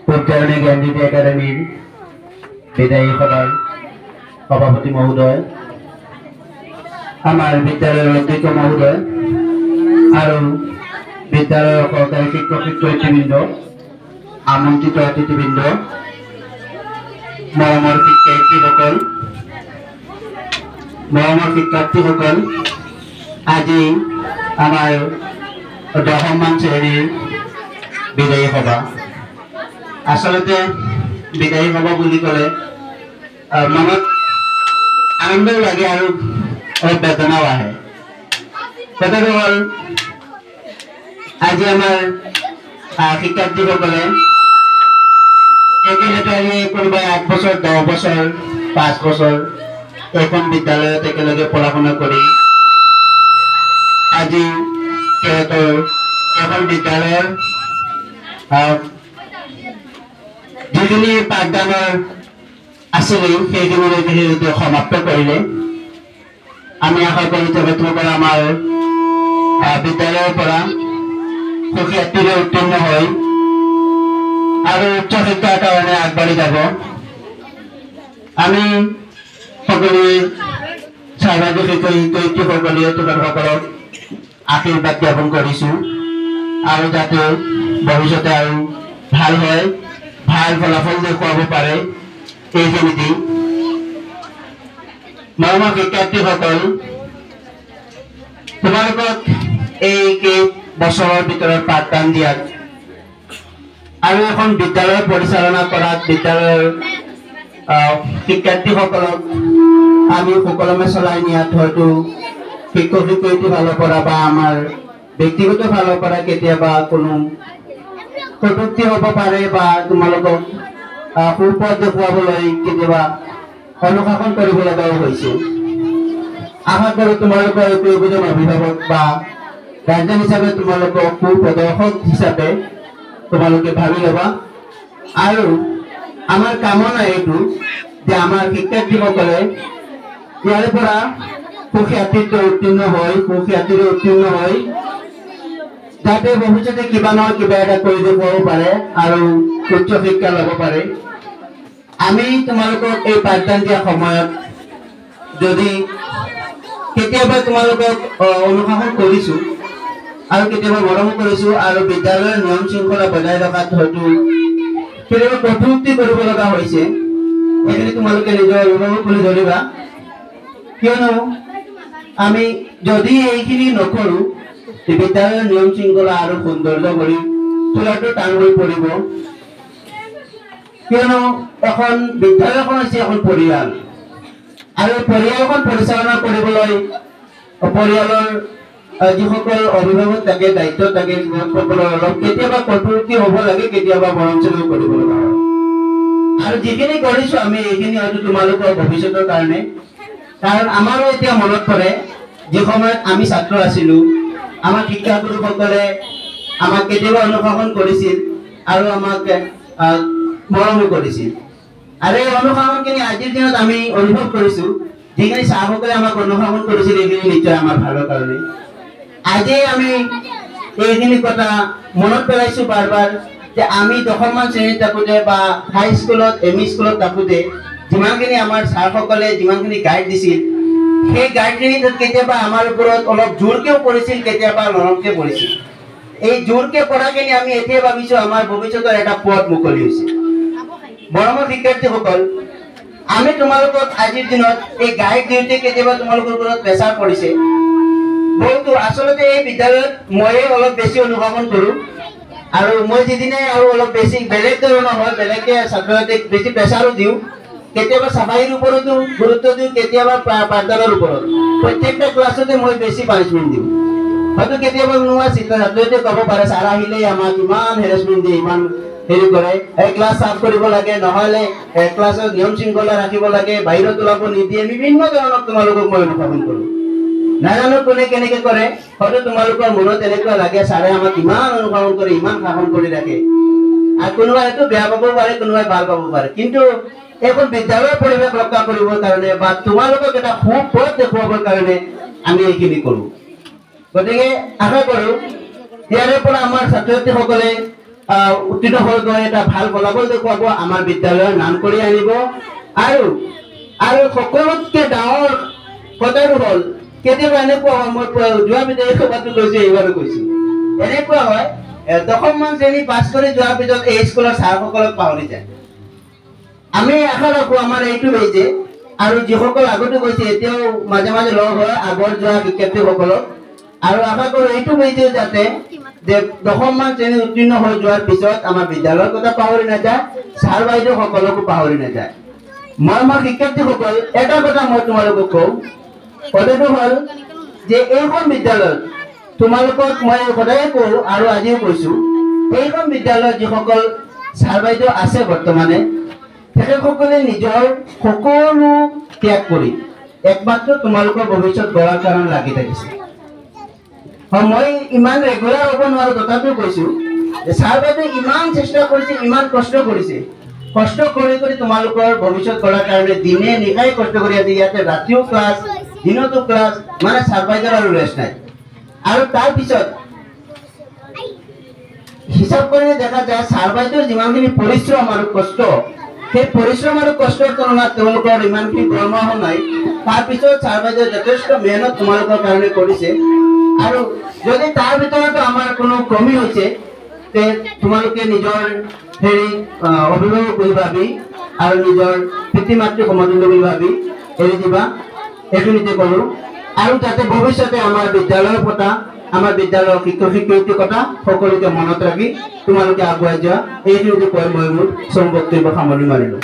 উচ্চাৰণী জ্ঞানজ্যোতি একাডেমিৰ বিদায়ী সভাৰ সভাপতি মহোদয়, আমাৰ বিদ্যালয়েৰ অধ্যক্ষ মহোদয় আৰ বিদ্যালয়েৰ সহকাৰী শিক্ষক শিক্ষয়িত্ৰীবৃন্দ, আমন্ত্ৰিত অতিথিবৃন্দ, মৰমৰ শিক্ষাৰ্থীসকল, আজি আমাৰ 10মান শ্ৰেণীৰ বিদায়ী সভা। আসলতে বিদায়ী সভা বুলি ক'লে মনত আনন্দ লাগে আৰু অলপ বেদনাও আহে। কথাটো হ'ল আজি আমাৰ শিক্ষাৰ্থীসকলে একেলগে কোনোবাই 8 বছৰ 10 বছৰ 5 বছৰ এখন বিদ্যালয়ত একেলগে পঢ়া শুনা কৰি আজি সিহঁতৰ এখন বিদ্যালয়ৰ যিখিনি পাঠদানৰ আছিলে সেইখিনি সমাপ্ত কৰিলে। আমি আশা কৰোঁ যে তোমালোকৰ আমাৰ বিদ্যালয়ৰ পৰা সুখ্যাতিৰে উত্তীৰ্ণ হৈ আৰু উচ্চ শিক্ষাৰ কাৰণে আগবাঢ়ি যাব। আমি সকলোৱে সহযোগী শিক্ষয়িত্ৰীসকলে তোমালোকসকলক আশীৰ্বাদ জ্ঞাপন কৰিছোঁ আৰু যাতে ভৱিষ্যতে আৰু ভাল হয়, ভাল ফলাফল দেখুৱাব পাৰে এইখিনি দি। মৰমৰ শিক্ষাৰ্থীসকল, তোমালোকক এই বছৰৰ ভিতৰত পাঠদান দিয়াত আৰু এখন বিদ্যালয় পৰিচালনা কৰাত বিদ্যালয়ৰ শিক্ষাৰ্থীসকলক আমি সুকলমে চলাই নিয়াত হয়তো শিক্ষক শিক্ষয়িত্ৰীৰ ফালৰ পৰা বা আমাৰ ব্যক্তিগত ফালৰ পৰা কেতিয়াবা কোনো কটূক্তি হ'ব পাৰে বা তোমালোকক সুপথ দেখুৱাবলৈ কেতিয়াবা অনুশাসন কৰিব লগাও হৈছে। আশা কৰোঁ তোমালোকৰ একোজন অভিভাৱক বা গাৰ্জেন হিচাপে তোমালোকক সুপ্ৰদৰ্শক হিচাপে তোমালোকে ভাবি ল'বা। আৰু আমাৰ কামনা এইটো যে আমাৰ শিক্ষাৰ্থীসকলে ইয়াৰ পৰা সুখ্যাতিৰে উত্তীৰ্ণ হৈ যাতে ভৱিষ্যতে কিবা নহয় কিবা এটা কৰি দেখুৱাব পাৰে আৰু উচ্চ শিক্ষা ল'ব পাৰে। আমি তোমালোকক এই পাঠদান দিয়া সময়ত যদি কেতিয়াবা তোমালোকক অনুশাসন কৰিছোঁ আৰু কেতিয়াবা মৰম কৰিছোঁ আৰু বিদ্যালয়ৰ নিয়ম শৃংখলা বজাই ৰখাত হয়তো কেতিয়াবা কটূক্তি কৰিব লগা হৈছে, সেইখিনি তোমালোকে নিজৰ অভিভাৱক বুলি ধৰিবা। কিয়নো আমি যদি এইখিনি নকৰোঁ বিদ্যালয়ৰ নিয়ম শৃংখলা আৰু সৌন্দৰ্য কৰি তোলাটো টান হৈ পৰিব। কিয়নো এখন বিদ্যালয়খন হৈছে এখন পৰিয়াল আৰু পৰিয়ালখন পৰিচালনা কৰিবলৈ পৰিয়ালৰ যিসকল অভিভাৱক থাকে, দায়িত্ব থাকে, সকলৰ অলপ কেতিয়াবা কটূক্তি হ'ব লাগে, কেতিয়াবা মৰম-চেনেহ কৰিব লগা হয়। আৰু যিখিনি কৰিছোঁ আমি এইখিনি হয়তো তোমালোকৰ ভৱিষ্যতৰ কাৰণে। কাৰণ আমাৰো এতিয়া মনত পৰে যি সময়ত আমি ছাত্ৰ আছিলোঁ, আমাৰ শিক্ষাগুৰুসকলে আমাক কেতিয়াবা অনুশাসন কৰিছিল আৰু আমাক মৰমো কৰিছিল। আৰু এই অনুশাসনখিনি আজিৰ দিনত আমি অনুভৱ কৰিছোঁ, যিখিনি ছাৰসকলে আমাক অনুশাসন কৰিছিল এইখিনি নিশ্চয় আমাৰ ভালৰ কাৰণে। আজি আমি এইখিনি কথা মনত পেলাইছোঁ বাৰ বাৰ যে আমি 10মান শ্ৰেণীত থাকোঁতে বা হাই স্কুলত ME স্কুলত থাকোঁতে যিমানখিনি আমাৰ ছাৰসকলে যিমানখিনি গাইড দিছিল, সেই গাইডখিনিত কেতিয়াবা আমাৰ ওপৰত অলপ জোৰকেও পৰিছিল, কেতিয়াবা নৰমকে পৰিছিল। এই জোৰকে পৰাখিনি আমি এতিয়া ভাবিছোঁ আমাৰ ভৱিষ্যতৰ এটা পথ মুকলি হৈছে। মৰমৰ শিক্ষাৰ্থীসকল, আমি তোমালোকক আজিৰ দিনত এই গাইড দিওঁতে কেতিয়াবা তোমালোকৰ ওপৰত প্ৰেছাৰ পৰিছে বহুতো। আচলতে এই বিদ্যালয়ত ময়ে অলপ বেছি অনুশাসন কৰোঁ আৰু মই যিদিনে আৰু অলপ বেছি বেলেগ ধৰণৰ হয়, বেলেগকে ছাত্ৰ ছাত্ৰীক বেছি প্ৰেছাৰো দিওঁ, কেতিয়াবা চাফাইৰ ওপৰতো গুৰুত্ব দিওঁ, কেতিয়াবা পাঠদানৰ ওপৰত। প্ৰত্যেকটা ক্লাছতে মই বেছি পানিছমেণ্ট দিওঁ। হয়তো কেতিয়াবা কোনোবা ছাত্ৰীয়ে ক'ব পাৰে ছাৰ আহিলেই আমাক ইমান হেৰেছমেণ্ট দিয়ে, ইমান হেৰি কৰে, ক্লাছ চাফ কৰিব লাগে, নহ'লে ক্লাছৰ নিয়ম শৃংখলা ৰাখিব লাগে, বাহিৰত ওলাব নিদিয়ে, বিভিন্ন ধৰণৰ তোমালোকক মই অনুশাসন কৰোঁ। নাজানো কোনে কেনেকে কৰে, হয়তো তোমালোকৰ মনত এনেকুৱা লাগে ছাৰে আমাক ইমান অনুশাসন কৰি ইমান শাসন কৰি ৰাখে। আৰু কোনোবাই হয়তো বেয়া পাব পাৰে, কোনোবাই ভাল পাব পাৰে, কিন্তু এখন বিদ্যালয়ৰ পৰিৱেশ ৰক্ষা কৰিবৰ কাৰণে বা তোমালোকক এটা সুপথ দেখুৱাবৰ কাৰণে আমি এইখিনি কৰোঁ। গতিকে আশা কৰোঁ ইয়াৰে পৰা আমাৰ ছাত্ৰ ছাত্ৰীসকলে উত্তীৰ্ণ হৈ গৈ এটা ভাল ফলাফল দেখুৱাব, আমাৰ বিদ্যালয়ৰ নাম কৰি আনিব। আৰু সকলোতকৈ ডাঙৰ কথাটো হ'ল কেতিয়াবা এনেকুৱা হয়, মই যোৱা বিদ্যালয় সভাতো কৈছোঁ, এইবাৰো কৈছোঁ, এনেকুৱা হয় 10মান শ্ৰেণী পাছ কৰি যোৱাৰ পিছত এই স্কুলৰ ছাৰসকলক পাহৰি যায়। আমি আশা ৰাখোঁ আমাৰ এইটো বেজে আৰু যিসকল আগতে গৈছে এতিয়াও মাজে মাজে লগ হয় আগৰ যোৱা শিক্ষাৰ্থীসকলক, আৰু আশা কৰোঁ এইটো বেজে যাতে যে 10মান শ্ৰেণী উত্তীৰ্ণ হৈ যোৱাৰ পিছত আমাৰ বিদ্যালয়ৰ কথা পাহৰি নাযায়, ছাৰ বাইদেউ সকলকো পাহৰি নাযায়। মই আমাৰ শিক্ষাৰ্থীসকল এটা কথা মই তোমালোকক কওঁ, কথাটো হ'ল যে এইখন বিদ্যালয়ত তোমালোকক মই সদায় কওঁ আৰু আজিও কৈছোঁ, এইখন বিদ্যালয়ত যিসকল ছাৰ বাইদেউ আছে বৰ্তমানে তেখেতসকলে নিজৰ সকলো ত্যাগ কৰি একমাত্ৰ তোমালোকৰ ভৱিষ্যত গঢ়াৰ কাৰণে লাগি থাকিছে। মই ইমান ৰেগুলাৰ হ'ব নোৱাৰোঁ, তথাপিও কৈছোঁ যে ছাৰ বাইদেৱে ইমান চেষ্টা কৰিছে, ইমান কষ্ট কৰিছে, কষ্ট কৰি কৰি তোমালোকৰ ভৱিষ্যত গঢ়াৰ কাৰণে দিনে নিশাই কষ্ট কৰি আছে। ইয়াতে ৰাতিও ক্লাছ, দিনতো ক্লাছ, মানে ছাৰ বাইদেউৰ আৰু ৰেষ্ট নাই। আৰু তাৰপিছত হিচাপ কৰিলে দেখা যায় ছাৰ বাইদেউৰ যিমানখিনি পৰিশ্ৰম আৰু কষ্ট, সেই পৰিশ্ৰম আৰু কষ্টৰ তুলনাত তেওঁলোকৰ ইমানখিনি দৰমহা নাই। তাৰপিছত ছাৰ বাইদেৱে যথেষ্ট মেহনত তোমালোকৰ কাৰণে কৰিছে। আৰু যদি তাৰ ভিতৰতো আমাৰ কোনো কমি হৈছে তে তোমালোকে নিজৰ অভিভাৱক বুলি ভাবি আৰু নিজৰ পিতৃ মাতৃ সমতুল্য বুলি ভাবি এৰি দিবা, এইখিনিতে ক'লোঁ। আৰু যাতে ভৱিষ্যতে আমাৰ বিদ্যালয়ৰ কথা, আমাৰ বিদ্যালয়ৰ শিক্ষক শিক্ষয়িত্ৰীৰ কথা সকলোকে মনত ৰাখি তোমালোকে আগুৱাই যোৱা, এইখিনিতে কৈ মই মোৰ বক্তব্য সামৰণি মাৰিলোঁ।